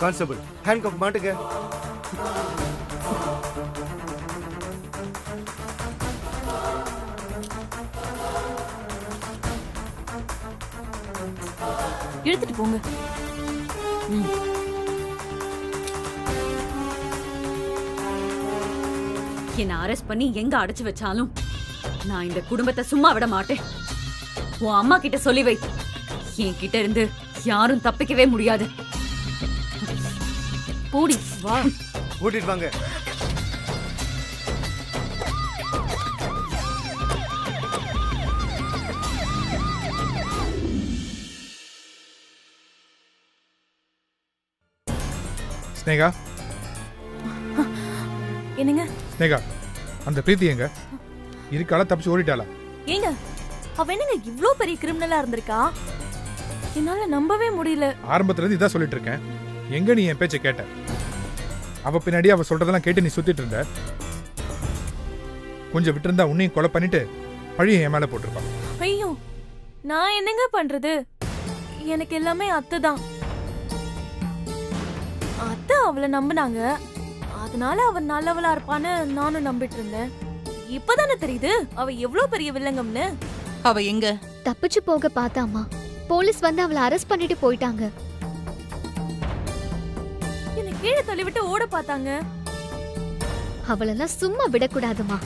Constable hand cup மாட்டுங்க. எடுத்துட்டு போங்க. என்ன அரெஸ்ட் பண்ணி எங்க அடைச்சு வச்சாலும் நான் இந்த குடும்பத்தை சும்மா விட மாட்டேன். உன் அம்மா கிட்ட சொல்லி வை, என் கிட்ட இருந்து யாரும் தப்பிக்கவே முடியாது. போடி வா. கூட்டிட்டு வாங்க. ஸ்னேகா, என்னங்க? ஸ்னேகா, அந்த பிரீத்தி எங்க இருக்காளா? தப்பிச்சு ஓடிட்டாளா? ஏங்க அவ என்னங்க இவ்ளோ பெரிய கிரிமினலா இருந்திருக்கா? என்னால நம்பவே முடியல. ஆரம்பத்துல இருந்து இதான் சொல்லிட்டு இருக்கேன். எங்க நீ என் பேச்சை கேட்ட? அவ பின்னாடி அவ சொல்றதெல்லாம் கேட்டு நீ சுத்திட்டு இருந்த. கொஞ்சம் விட்டுருந்தா உன்னையும் கொலை பண்ணிட்டு பழிய என் மேல போட்டிருப்பா. ஐயோ, நான் என்னங்க பண்றது? எனக்கு எல்லாமே அத்தை தான். அத்தை அவளை நம்பினாங்க, அதனால அவ நல்லவளா இருப்பான்னு நானும் நம்பிட்டு இருந்தேன். இப்பதானே தெரியுது அவ எவ்வளவு பெரிய வில்லங்கம்னு. அவ எங்க? தப்பிச்சு போக பார்த்தாமா, போலீஸ் வந்து அவளை அரெஸ்ட் பண்ணிட்டு போயிட்டாங்க. என்ன கீழே தள்ளிவிட்டு ஓட பார்த்தாங்க. அவளெல்லாம் சும்மா விடக்கூடாதுமா.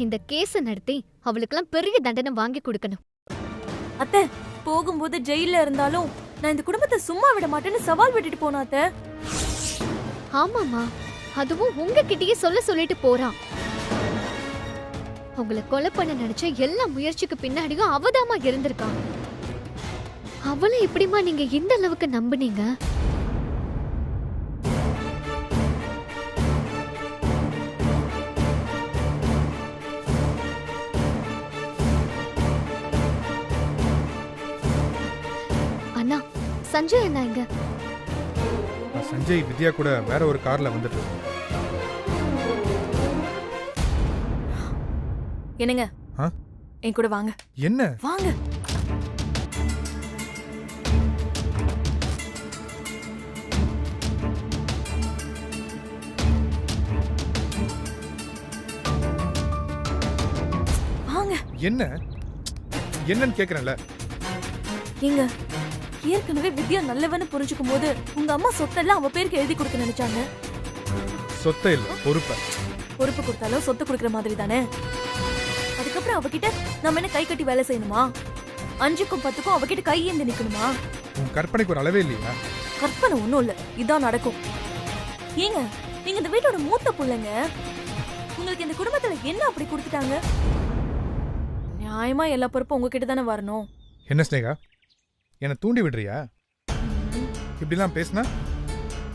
இந்த கேஸ நடத்தி அவளுக்கெல்லாம் பெரிய தண்டனை வாங்கி கொடுக்கணும். அத்தை, போகும்போது ஜெயில இருந்தாலும் நான் இந்த குடும்பத்தை சும்மா விட மாட்டேன்னு சவால் விட்டுட்டு போனா அத்தை. ஆமாமா, அதுவும் உங்ககிட்டயே சொல்லிட்டு போறான். உங்களை கொலை பண்ண நினைச்ச எல்லா முயற்சிக்கு பின்னாடியும் அவதாமா இருந்திருக்கான். அவளை எப்படிமா நீங்க இந்த அளவுக்கு நம்புனீங்க? அண்ணா, சஞ்சய் அண்ணா எங்க? சஞ்சய் வித்யா கூட வேற ஒரு கார்ல வந்துட்டு. என்னங்க, என் கூட வாங்க. என்ன? வாங்க. வாங்க. என்ன என்னன்னு கேக்குறேன்ல. ஏங்க, ஏற்கனவே வித்யா நல்லவன்னு புரிஞ்சுக்கும் போது உங்க அம்மா சொத்தெல்லாம் அவ பேருக்கு எழுதி கொடுக்க நினைச்சாங்க. சொத்தை இல்ல, பொறுப்பை. பொறுப்பு கொடுத்தாலும் சொத்து கொடுக்கற மாதிரி தானே. அதுக்கப்புறம் அவகிட்ட நம்ம என்ன கை கட்டி வேலை செய்யணுமா? 5க்கும் 10க்கும் அவகிட்ட கை ஏந்தி நிக்கணுமா? உன் கற்பனைக்கு ஒரு அளவே இல்லையா? கற்பனை ஒண்ணும் இல்ல, இதான் நடக்கும். ஏங்க, நீங்க இந்த வீட்டோட மூத்த புள்ளைங்க. உங்களுக்கு இந்த குடும்பத்துல என்ன அப்படி கொடுத்துட்டாங்க? நியாயமா எல்லா பொறுப்பும் உங்ககிட்ட தானே வரணும். என்ன ஸ்னேகா, என்ன தூண்டி விடுறியா? இப்படிலாம் பேசினா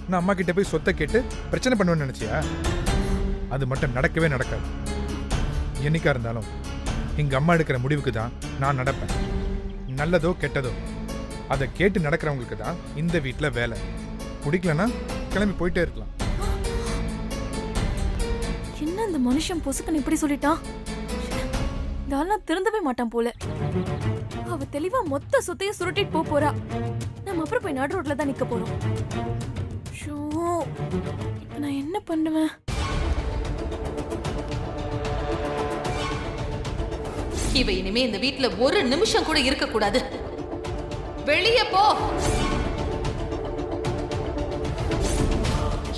நான் அம்மா கிட்ட போய் சொத்தை கேட்டு பிரச்சனை பண்ணுவேன்னு நினைச்சியா? அது மட்டும் நடக்கவே நடக்காது. என்னைக்கா இருந்தாலும் எங்க அம்மா எடுக்கிற முடிவுக்கு தான் நான் நடப்பேன். நல்லதோ கெட்டதோ அதை கேட்டு நடக்கிறவங்களுக்கு தான் இந்த வீட்டுல வேலை. பிடிக்கலன்னா கிளம்பி போயிட்டே இருக்கலாம். என்ன இந்த மனுஷன் பொசுக்குன்னு இப்படி சொல்லிட்டான்? இதெல்லாம் திருந்தவே மாட்டான் போல. அவ தெளிவா மொத்த சொத்தையும் சுருட்டிட்டு போறா. நம்ம அப்புறம் போய் நடு ரோட்ல தான் நிக்க போறோம். ஷோ, இப்ப நான் என்ன பண்ணுவேன்? இவ இனிமே இந்த வீட்ல ஒரு நிமிஷம் கூட இருக்க கூடாது. வெளியே போ.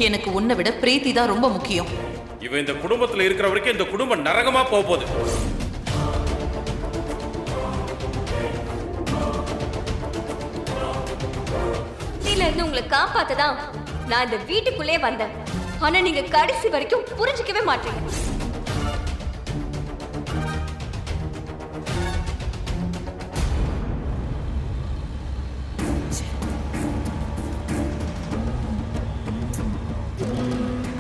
எனக்கு உன்னை விட பிரீத்தி தான் ரொம்ப முக்கியம். இவ இந்த குடும்பத்துல இருக்கிற வரைக்கும் இந்த குடும்பம் நரகமா போகுது. இருந்து உங்களை காப்பாத்ததான் நான் இந்த வீட்டுக்குள்ளே வந்தேன். ஆனா நீங்க கடைசி வரைக்கும் புரிஞ்சுக்கவே மாட்டீங்க.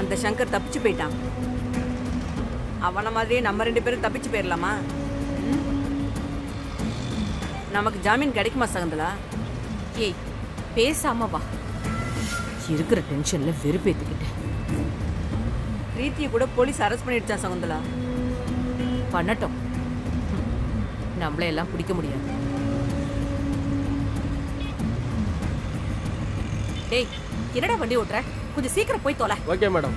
அந்த சங்கர் தப்பிச்சு போயிட்டான். அவன மாதிரியே நம்ம 2 பேரும் தப்பிச்சு போயிடலாமா? நமக்கு ஜாமீன் கிடைக்குமா சகுந்தலா? ஏய், பேசாம வா. இருக்கிற டென்ஷன்ல வெறுப்பேத்துக்கிட்டேன். பிரீத்தியை கூட போலீஸ் அரெஸ்ட் பண்ணிடுச்சா சகுந்தலா? பண்ணட்டும், நம்மள எல்லாம் பிடிக்க முடியாது. டேய் என்னடா வண்டி ஓட்டுற? கொஞ்சம் சீக்கிரம் போய் தொலை. Okay madam.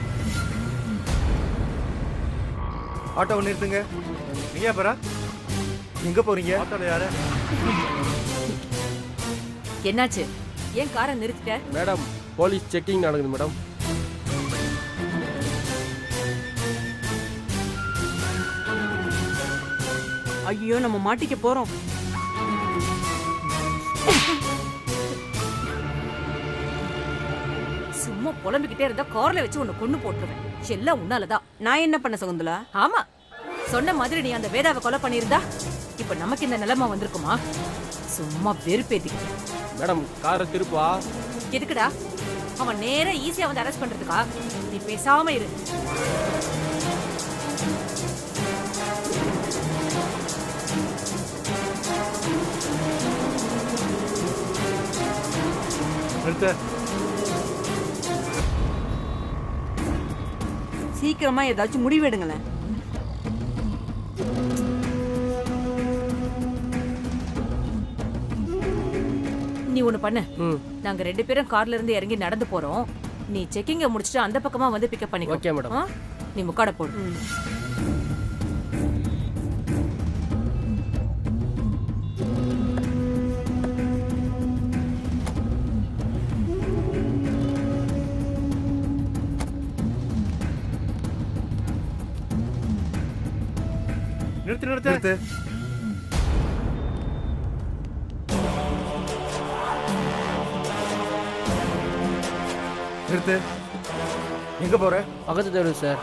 ஆட்டோவை நிறுத்துங்க. நீயா பரா? எங்க போறீங்க? ஆட்டோல யாரு? என்னாச்சு? ஏன் காரை நிறுத்திட்ட? மேடம் போலீஸ் செக்கிங் நடக்குது மேடம். ஐயோ நம்ம மாட்டிக்க போறோம். சும்மா புலம்பிக்கிட்டே இருந்தா கார்ல வச்சு உன்னை கொன்னு போட்டுருவேன். எல்லாம் உன்னாலதான். நான் என்ன பண்ண சகுந்தலா? ஆமா, சொன்ன மாதிரி நீ அந்த வேதாவை கொலை பண்ணியிருந்தா இப்ப நமக்கு இந்த நிலைமை வந்திருக்குமா? சும்மா வெறுப்பேத்தி. மேடம் காரை திருப்பா. எதுக்குடா? அவன் நேரா ஈஸியா வந்து அரெஸ்ட் பண்றதுக்கா? நீ பேசாம இரு. சீக்கிரமா ஏதாச்சும் முடிவெடுங்களேன். நீ ஒண்ணு பண்ணு. நாங்க 2 பேரும் கார்ல இருந்து இறங்கி நடந்து போறோம். நீ செக்கிங்க முடிச்சிட்டு அந்த பக்கமா வந்து பிக்கப் பண்ணிக்கோ. Okay madam. நீ முக்காட போடு. நிறுத்து நிறுத்து நிறுத்து. நிறுத்து. எங்க போற? பக்கத்து தெரு சார்.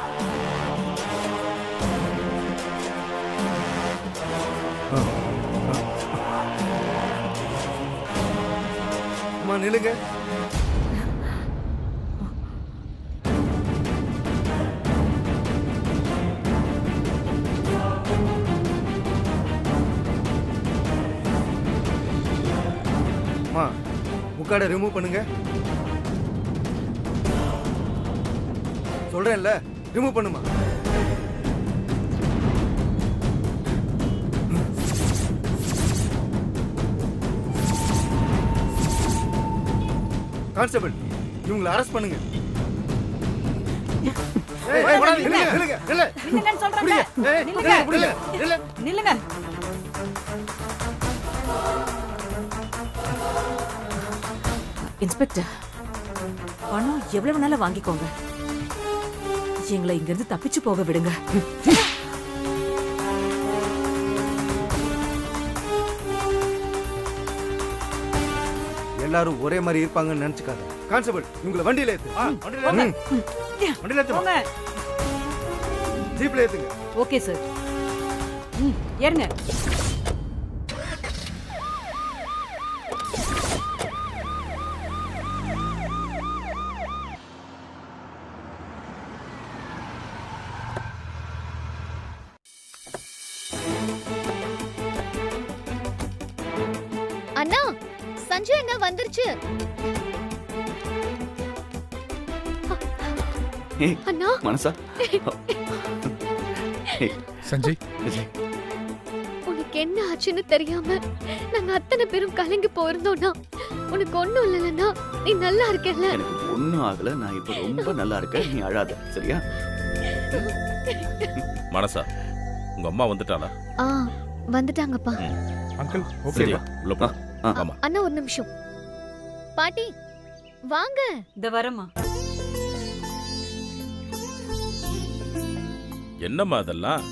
அம்மா நில்லுங்க. அம்மா முக்காடை ரிமூவ் பண்ணுங்க. சொல்றேன்ல, ரிமூவ் பண்ணுமா. கான்ஸ்டபிள், இவங்களை அரெஸ்ட் பண்ணுங்க. நில்லுங்கன்னு சொல்றேன்ல. நில்லுங்க. இன்ஸ்பெக்டர், பணம் எவ்வளவு வேணாலும் வாங்கிக்கோங்க. எங்களை இங்க இருந்து தப்பிச்சு போக விடுங்க. எல்லாரும் ஒரே மாதிரி இருப்பாங்கன்னு நினைச்சுக்காத. கான்ஸ்டபிள், இவங்களை வண்டியில ஏத்து. வண்டியில ஏத்துங்க. ஜீப்ல ஏத்துங்க. Okay sir. ஏறுங்க. அண்ணா, சஞ்சு அண்ணா வந்துருச்சு. அண்ணா மனசா சஞ்சய், உனக்கு என்ன ஆச்சுன்னு தெரியாம நாங்க அத்தனை பேரும் கலங்கி போயிருந்தோம்னா உனக்கு ஒண்ணும் இல்லைன்னா நீ நல்லா இருக்கல. எனக்கு ஒண்ணும் ஆகல. நான் இப்ப ரொம்ப நல்லா இருக்கேன். நீ அழாத, சரியா? மனசா, உங்க அம்மா வந்துட்டாளா? வந்துட்டாங்கப்பா. Uncle okay. சரியா, உள்ள போ. ஆமா. அண்ணா ஒரு நிமிஷம். பாட்டி வாங்க. இந்த வரமா. என்னம்மா அதெல்லாம்?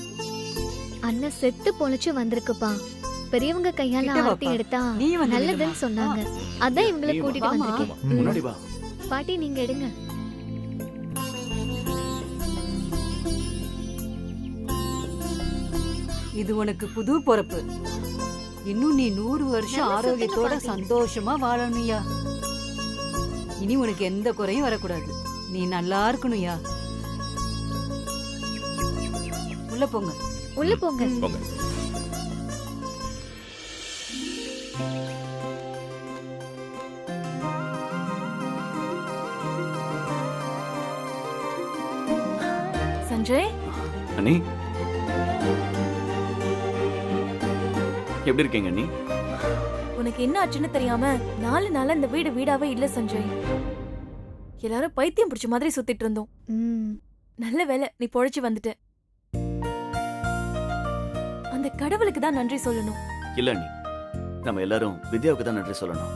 அண்ணன் செத்து பொழைச்சு வந்திருக்குப்பா. பெரியவங்க கையால ஆரத்தி எடுத்தா நல்லதுன்னு சொன்னாங்க. அதான் இவங்களை கூட்டிட்டு வந்திருக்கேன். முன்னாடி வா. பாட்டி நீங்க எடுங்க. இது உனக்கு புது பொறுப்பு. இன்னும் நீ 100 வருஷம் ஆரோக்கியத்தோட சந்தோஷமா வாழணும்யா. இனி உனக்கு எந்த குறையும் வரக்கூடாது. நீ நல்லா இருக்கணும்யா. உள்ள போங்க. உள்ள போங்க. போங்க. சஞ்சய், அண்ணி எப்படி இருக்கீங்க அண்ணி? உனக்கு என்ன ஆச்சுன்னு தெரியாம 4 நாளா இந்த வீடு வீடாவே இல்ல சஞ்சய். எல்லாரும் பைத்தியம் பிடிச்ச மாதிரி சுத்திட்டு இருந்தோம். நல்ல வேளை நீ பொழைச்சு வந்துட்ட. அந்த கடவுளுக்கு தான் நன்றி சொல்லணும். இல்ல நீ, நம்ம எல்லாரும் வித்யாவுக்கு தான் நன்றி சொல்லணும்.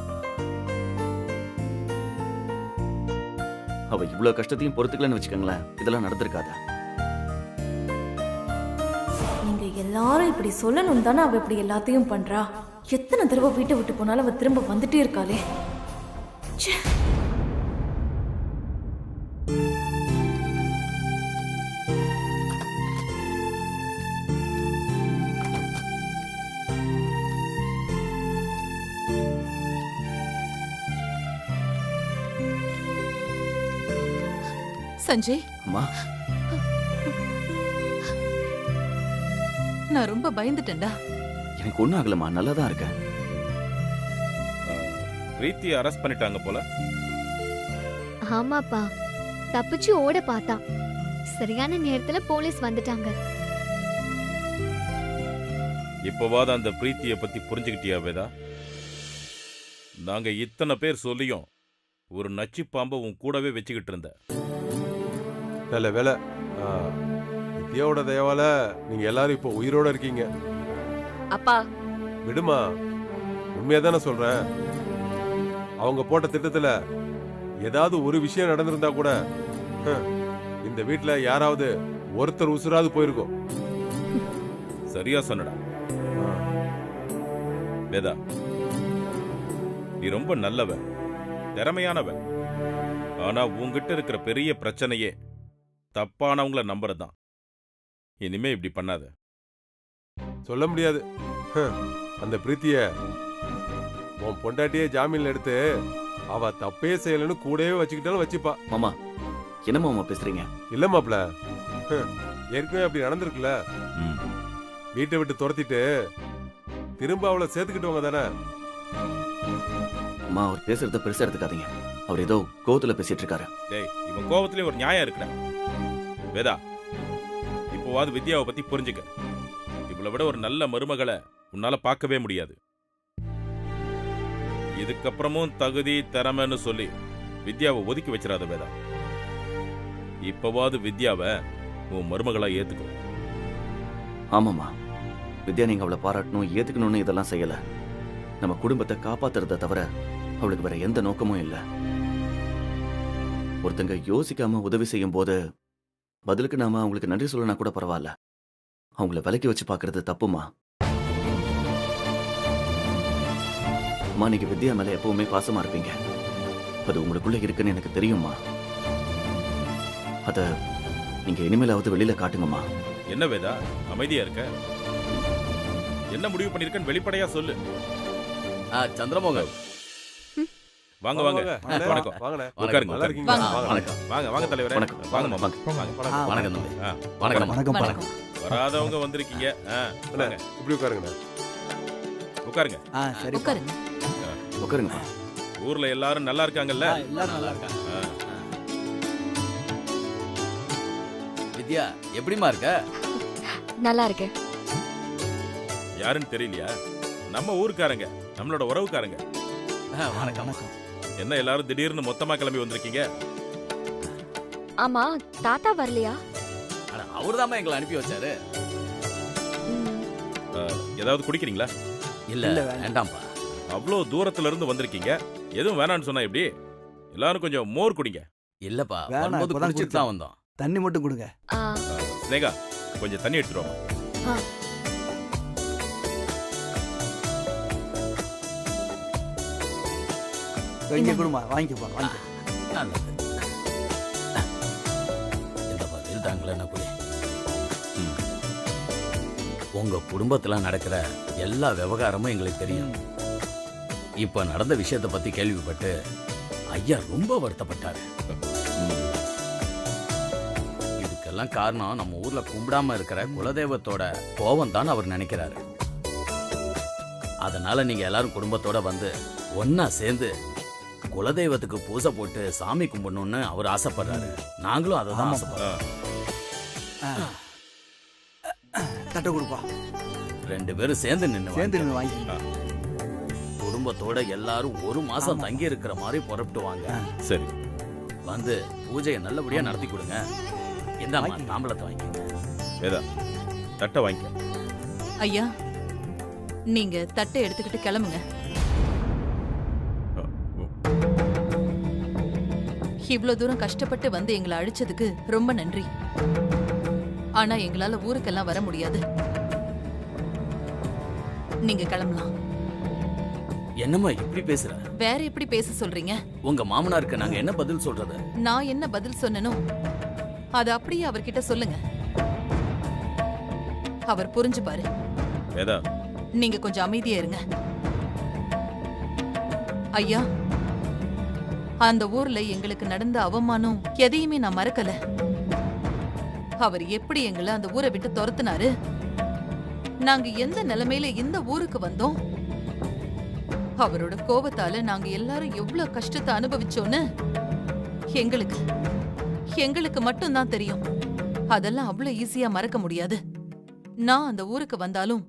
அவ இவ்வளவு கஷ்டத்தையும் பொறுத்துக்கலன்னு வச்சுக்கோங்களேன், இதெல்லாம் நடந்திருக்காத. நீங்க எல்லாரும் இப்படி சொல்லணும் தானே அவ இப்படி எல்லாத்தையும் பண்றா. எத்தனை தடவை வீட்டை விட்டு போனாலும் அவ திரும்ப வந்துட்டே இருக்காளே. சஞ்சய், அம்மா, நான் ரொம்ப பயந்துட்டேன்டா. எனக்கு ஒண்ணும் ஆகலம்மா, நல்லா தான் இருக்கேன். பிரீத்தியை அரெஸ்ட் பண்ணிட்டாங்க போல. ஆமாப்பா, தப்பிச்சு ஓட பார்த்தா. சரியான நேரத்துல போலீஸ் வந்துட்டாங்க. இப்போவாது அந்த பிரீத்தியை பத்தி புரிஞ்சுக்கிட்டியா வேதா? நாங்க இத்தனை பேர் சொல்லியும் ஒரு நச்சு பாம்பை உன் கூடவே வச்சுக்கிட்டு இருந்த. நல்ல வேலை, வித்யாவோட தயவால நீங்க எல்லாரும் இப்போ உயிரோட இருக்கீங்க. அப்பா விடுமா, உண்மையா தானே சொல்றேன். அவங்க போட்ட திட்டத்துல ஏதாவது ஒரு விஷயம் நடந்திருந்தா கூட இந்த வீட்டுல யாராவது ஒருத்தர் உசுராது போயிருக்கும். சரியா சொன்னடா வேதா. நீ ரொம்ப நல்லவ, திறமையானவ. ஆனா உன்கிட்ட இருக்கிற பெரிய பிரச்சனையே தப்பானவங்கள நம்புறதுதான். இனிமே இப்படி பண்ணாத. சொல்ல முடியாது. அந்த பிரீத்திய உன் பொண்டாட்டியே ஜாமீன்ல எடுத்து அவ தப்பே செய்யலன்னு கூடவே வச்சுக்கிட்டாலும் வச்சுப்பா. மாமா, என்ன மாமா பேசுறீங்க? இல்ல மாப்ள, ஏற்கனவே அப்படி நடந்திருக்குல்ல. வீட்டை விட்டு துரத்திட்டு திரும்ப அவளை சேர்த்துக்கிட்டவங்க தானே. அம்மா, அவர் பேசுறத பெருசா எடுத்துக்காதீங்க. அவர் ஏதோ கோவத்துல பேசிட்டு இருக்காரு. டேய், இவன் கோவத்திலே ஒரு நியாயம் இருக்குடா. வேதா, இப்போவாது வித்யாவை பத்தி புரிஞ்சுக்க. இவளை விட ஒரு நல்ல மருமகளை உன்னால பார்க்கவே முடியாது. இதுக்கப்புறமும் தகுதி திறமைன்னு சொல்லி வித்யாவை ஒதுக்கி வச்சிடாத வேதா. இப்பவாது வித்யாவை உன் மருமகளா ஏத்துக்கோ. ஆமாம்மா, வித்யா நீங்க அவளை பாராட்டணும், ஏத்துக்கணும்னு இதெல்லாம் செய்யல. நம்ம குடும்பத்தை காப்பாத்துறத தவிர அவளுக்கு வேற எந்த நோக்கமும் இல்லை. ஒருத்தங்க யோசிக்காம உதவி செய்யும் போது பதிலுக்கு நாம அவங்களுக்கு நன்றி சொல்லனா கூட பரவாயில்ல. அவங்கள விலக்கி வச்சு பாக்குறது தப்புமா. அம்மா, நீங்க வித்யா மேல எப்பவுமே பாசமா இருப்பீங்க. அது உங்களுக்குள்ள இருக்குன்னு எனக்கு தெரியுமா. அத நீங்க இனிமேலாவது வெளியில காட்டுங்கம்மா. என்ன வேதா அமைதியா இருக்க? என்ன முடிவு பண்ணிருக்கன்னு வெளிப்படையா சொல்லு. சந்திரமோகன், வாங்க வாங்க. வணக்கம். உட்காருங்க. வாங்க வாங்க தலைவரே. வாங்க வாங்க. வணக்கம். வராதவங்க வந்திருக்கீங்க. இப்படி உட்காருங்க. உட்காருங்க. உட்காருங்க. உட்காருங்க. ஊர்ல எல்லாரும் நல்லா இருக்காங்கல்ல? வித்யா எப்படிமா இருக்க? நல்லா இருக்கேன். யாருன்னு தெரியலையா? நம்ம ஊருக்காரங்க, நம்மளோட உறவுக்காரங்க. வணக்கம். என்ன எல்லாரும் திடீர்னு மொத்தமா கிளம்பி வந்திருக்கீங்க? ஆமா, தாத்தா வரலையா? அவர்தாம்மா எங்களை அனுப்பி வச்சாரு. ஏதாவது குடிக்கிறீங்களா? இல்ல வேண்டாம்ப்பா. அவ்வளோ தூரத்துல இருந்து வந்திருக்கீங்க, எதுவும் வேணான்னு சொன்னா எப்படி? எல்லாரும் கொஞ்சம் மோர் குடிங்க. இல்லப்பா, வரும்போது குடிச்சிட்டு தான் வந்தோம். தண்ணி மட்டும் கொடுங்க. ஸ்னேகா, கொஞ்சம் தண்ணி எடுத்துருவோம். இங்க கொடுமா, வாங்கிக்கப்பா, வாங்கிக்க. நல்லது. இந்த பதில் தாங்களே என்ன குடி. உங்க குடும்பத்துல நடக்கிற எல்லா விவகாரமும் எங்களுக்கு தெரியும். இப்ப நடந்த விஷயத்தை பத்தி கேள்விப்பட்டு ஐயா ரொம்ப வருத்தப்பட்டாரு. இதுக்கெல்லாம் காரணம் நம்ம ஊர்ல கும்பிடாம இருக்கிற குலதெய்வத்தோட கோபம் தான் அவர் நினைக்கிறாரு. அதனால நீங்க எல்லாரும் குடும்பத்தோட வந்து ஒன்னா சேர்ந்து குலதெய்வத்துக்கு பூசை போட்டு சாமி கும்பிடணும்னு அவர் ஆசைப்படுறாரு. நாங்களும் அதை தான் ஆசைப்படுறோம். தட்ட கொடுப்பா. ரெண்டு பேரும் சேர்ந்து நின்று வாங்கி. குடும்பத்தோட எல்லாரும் ஒரு மாசம் தங்கி இருக்கிற மாதிரி புறப்பட்டு வாங்க. சரி. வந்து பூஜையை நல்லபடியா நடத்தி கொடுங்க. இந்தாம்மா தாம்பளத்தை வாங்கிக்கங்க. வேதா, தட்டை வாங்கிக்க. ஐயா, நீங்க தட்டை எடுத்துக்கிட்டு கிளம்புங்க. இவ்ளோ தூரம் கஷ்டப்பட்டு வந்து எங்களை அழிச்சதுக்கு ரொம்ப நன்றி. ஆனா எங்களால ஊருக்கெல்லாம் வர முடியாது. நீங்க கிளம்பலாம். என்னம்மா இப்படி பேசுற? வேற எப்படி பேச சொல்றீங்க? உங்க மாமனாருக்கு நாங்க என்ன பதில் சொல்றது? நான் என்ன பதில் சொன்னனோ அது அப்படியே அவர்கிட்ட சொல்லுங்க. அவர் புரிஞ்சுப்பாரு. வேதா, நீங்க கொஞ்சம் அமைதியா இருங்க. ஐயா, அந்த ஊர்ல எங்களுக்கு நடந்த அவமானம் எதையுமே நான் மறக்கல. அவர் எப்படி எங்களை அந்த ஊரை விட்டு துரத்துனாரு, நாங்க எந்த நிலைமையில இந்த ஊருக்கு வந்தோம், அவரோட கோபத்தால நாங்க எல்லாரும் எவ்வளவு கஷ்டத்தை அனுபவிச்சோன்னு எங்களுக்கு மட்டும்தான் தெரியும். அதெல்லாம் அவ்வளவு ஈஸியா மறக்க முடியாது. நான் அந்த ஊருக்கு வந்தாலும்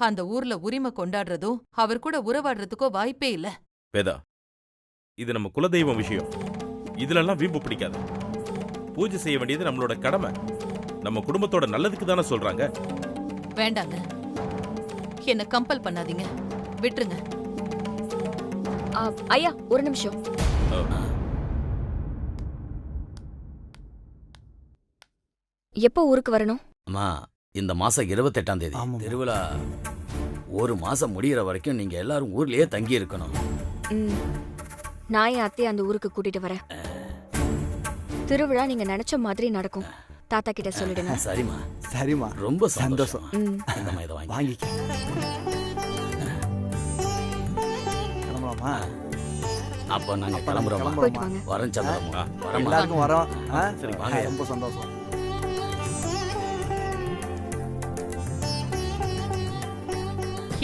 அந்த ஊர்ல உரிமை கொண்டாடுறதோ அவர் கூட உறவாடுறதுக்கோ வாய்ப்பே இல்ல. வேதா, இது நம்ம குலதெய்வம் விஷயம். இதுலெல்லாம் வீம்பு பிடிக்காது. பூஜை செய்ய வேண்டியது நம்மளோட கடமை. நம்ம குடும்பத்தோட நல்லதுக்கு தானே சொல்றாங்க. வேண்டாங்க, என்ன கம்பல் பண்ணாதீங்க, விட்டுருங்க. ஐயா ஒரு நிமிஷம். எப்போ ஊருக்கு வரணும்? அம்மா, இந்த மாசம் 28ஆம் தேதி திருவிழா. ஒரு மாசம் முடியற வரைக்கும் நீங்க எல்லாரும் ஊர்லயே தங்கி இருக்கணும். நான் என் அத்தையை அந்த ஊருக்கு கூட்டிட்டு வரேன். திருவிழா நீங்க நினைச்ச மாதிரி நடக்கும். தாத்தா கிட்ட சொல்லிடுங்க. சரிம்மா. சரிம்மா, ரொம்ப சந்தோஷம். இந்த இதை வாங்கிக்க. கிளம்பலாமா? அப்ப நாங்க கிளம்புறோம். வரேன் சந்திரம்மா. எல்லாருக்கும் வரோம். சரி வாங்க. ரொம்ப சந்தோஷம்.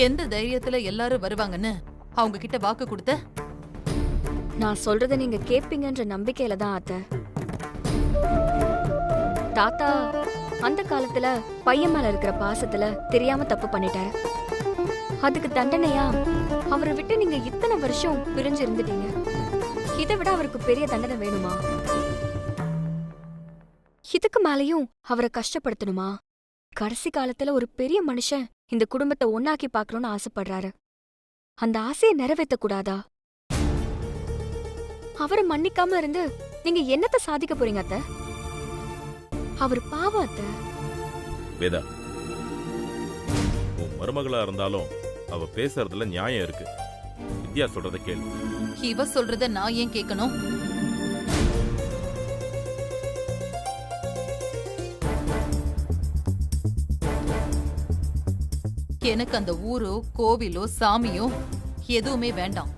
எந்த தைரியத்துல எல்லாரும் வருவாங்கன்னு அவங்க கிட்ட வாக்கு கொடுத்த? நான் சொல்றத நீங்க கேப்பீங்கன்ற நம்பிக்கையில தான் அத்தை. தாத்தா அந்த காலத்துல பையன் மேல இருக்கிற பாசத்துல தெரியாம தப்பு பண்ணிட்டாரு. அதுக்கு தண்டனையா அவரை விட்டு நீங்க இத்தனை வருஷம் பிரிஞ்சு இருந்துட்டீங்க. இதை விட அவருக்கு பெரிய தண்டனை வேணுமா? இதுக்கு மேலையும் அவரை கஷ்டப்படுத்தணுமா? கடைசி காலத்துல ஒரு பெரிய மனுஷன் இந்த குடும்பத்தை ஒன்னாக்கி பாக்கணும்னு ஆசைப்படுறாரு. அந்த ஆசையை நிறைவேற்ற கூடாதா? அவரை மன்னிக்காம இருந்து நீங்க என்னத்தை சாதிக்க போறீங்க அத்தை? அவர் பாவம் அத்தை. வேதா, உன் மருமகளா இருந்தாலும் அவ பேசுறதுல நியாயம் இருக்கு. வித்யா சொல்றத கேளு. இவ சொல்றத நான் ஏன் கேட்கணும்? எனக்கு அந்த ஊரோ கோவிலோ சாமியோ எதுவுமே வேண்டாம்.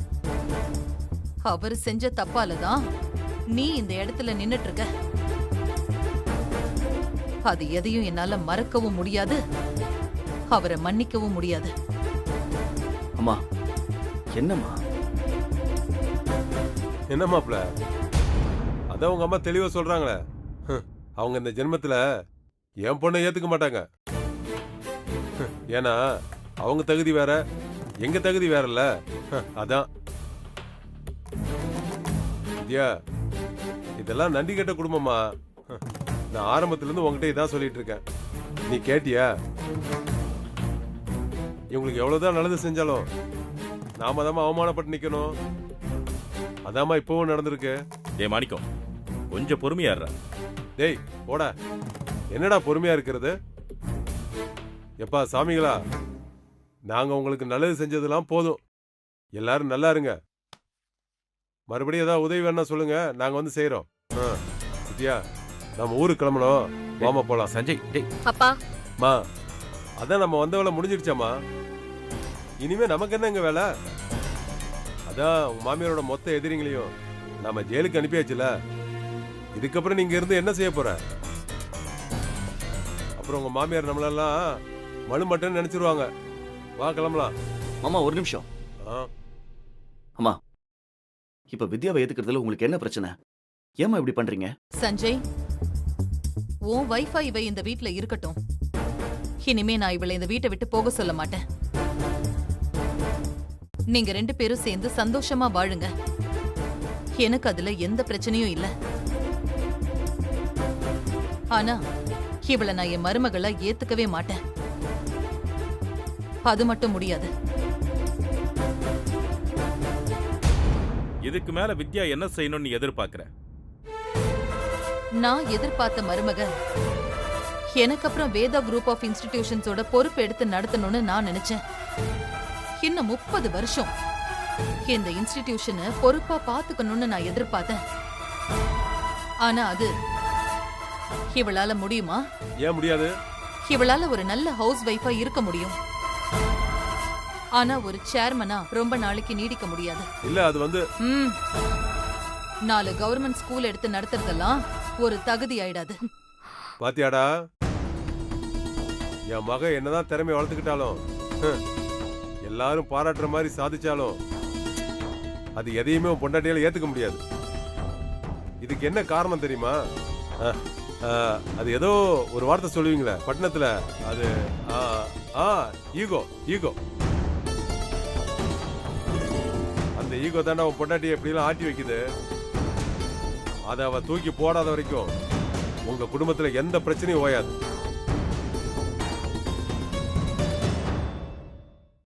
அவர் செஞ்ச தப்பாலதான் நீ இந்த இடத்துல நின்னுட்டு இருக்க. அது எதையும் என்னால மறக்கவும் முடியாது, அவரை மன்னிக்கவும் முடியாது. அம்மா, என்னம்மா? என்ன மாப்ள, அதான் உங்க அம்மா தெளிவா சொல்றாங்களே. அவங்க இந்த ஜென்மத்துல என் பொண்ணை ஏத்துக்க மாட்டாங்க. ஏன்னா அவங்க தகுதி வேற, எங்க தகுதி வேறல்ல. அதான் வித்யா, இதெல்லாம் நன்றி கெட்ட குடும்பமா. நான் ஆரம்பத்துல இருந்து உங்ககிட்ட இதான் சொல்லிட்டு இருக்கேன். நீ கேட்டியா? இவங்களுக்கு எவ்வளவுதான் நல்லது செஞ்சாலும் நாம தான் அவமானப்பட்டு நிக்கணும். அதாமா இப்பவும் நடந்திருக்கு. டேய் மாணிக்கம், கொஞ்சம் பொறுமையா இருடா. டேய் போடா, என்னடா பொறுமையா இருக்கிறது? எப்பா சாமிகளா, நாங்க உங்களுக்கு நல்லது செஞ்சதெல்லாம் போதும். எல்லாரும் நல்லா இருங்க. மறுபடியும் ஏதாவது உதவி வேணா சொல்லுங்க, நாங்க வந்து செய்யறோம். வித்யா, நம்ம ஊருக்கு கிளம்பணும். வாமா போலாம். சஞ்சய், டேய் அப்பா. மா, அதான் நம்ம வந்த வேலை முடிஞ்சிருச்சாமா. இனிமே நமக்கு என்ன இங்க வேலை? அதான் உங்க மாமியாரோட மொத்த எதிரிங்களையும் நம்ம ஜெயிலுக்கு அனுப்பியாச்சுல. இதுக்கப்புறம் நீங்க இருந்து என்ன செய்ய போற? அப்புறம் உங்க மாமியார் நம்மளெல்லாம் மழுமட்டன்னு நினைச்சிருவாங்க. வா கிளம்பலாம். மாமா ஒரு நிமிஷம். அம்மா, இப்ப வித்யாவை ஏத்துக்கிறதுல உங்களுக்கு என்ன பிரச்சனை? ஏமா இப்படி பண்றீங்க? சஞ்சய், உன் வைஃபை இவ இந்த வீட்ல இருக்கட்டும். இனிமே நான் இவளை இந்த வீட்டை விட்டு போக சொல்ல மாட்டேன். நீங்க 2 பேரும் சேர்ந்து சந்தோஷமா வாழுங்க. எனக்கு அதுல எந்த பிரச்சனையும் இல்ல. ஆனா இவளை நான் என் மருமகளா ஏத்துக்கவே மாட்டேன். அது மட்டும் முடியாது. இதுக்கு மேல வித்யா என்ன செய்யணும்னு எதிர்பார்க்கிற? நான் எதிர்பார்த்த மருமக எனக்கு அப்புறம் வேதா குரூப் ஆஃப் இன்ஸ்டிடியூஷன்ஸோட பொறுப்பு எடுத்து நடத்தணும்னு நான் நினைச்சேன். இன்னும் 30 வருஷம் இந்த இன்ஸ்டிடியூஷனை பொறுப்பா பாத்துக்கணும்னு நான் எதிர்பார்த்தேன். ஆனா அது இவளால முடியுமா? ஏன் முடியாது? இவளால ஒரு நல்ல ஹவுஸ் வைஃபா இருக்க முடியும். ஆனா ஒரு சேர்மனா ரொம்ப நாளைக்கு நீடிக்க முடியாது. இல்ல அது வந்து 4 கவர்மெண்ட் ஸ்கூல் எடுத்து நடத்துறதெல்லாம் ஒரு தகுதி ஆயிடாது. பாத்தியாடா, என் மக என்னதான் திறமையை வளர்த்துக்கிட்டாலும் எல்லாரும் பாராட்டுற மாதிரி சாதிச்சாலும் அது எதையுமே உன் பொண்டாட்டியால ஏத்துக்க முடியாது. இதுக்கு என்ன காரணம் தெரியுமா? அது ஏதோ ஒரு வார்த்தை சொல்லுவீங்களே பட்டணத்துல, அது ஈகோ. ஈகோ, அந்த ஈகோ தானே உன் பொண்டாட்டியை எப்படிலாம் ஆட்டி வைக்குது. அதை அவ தூக்கி போடாத வரைக்கும் உங்க குடும்பத்துல எந்த பிரச்சனையும் ஓயாது.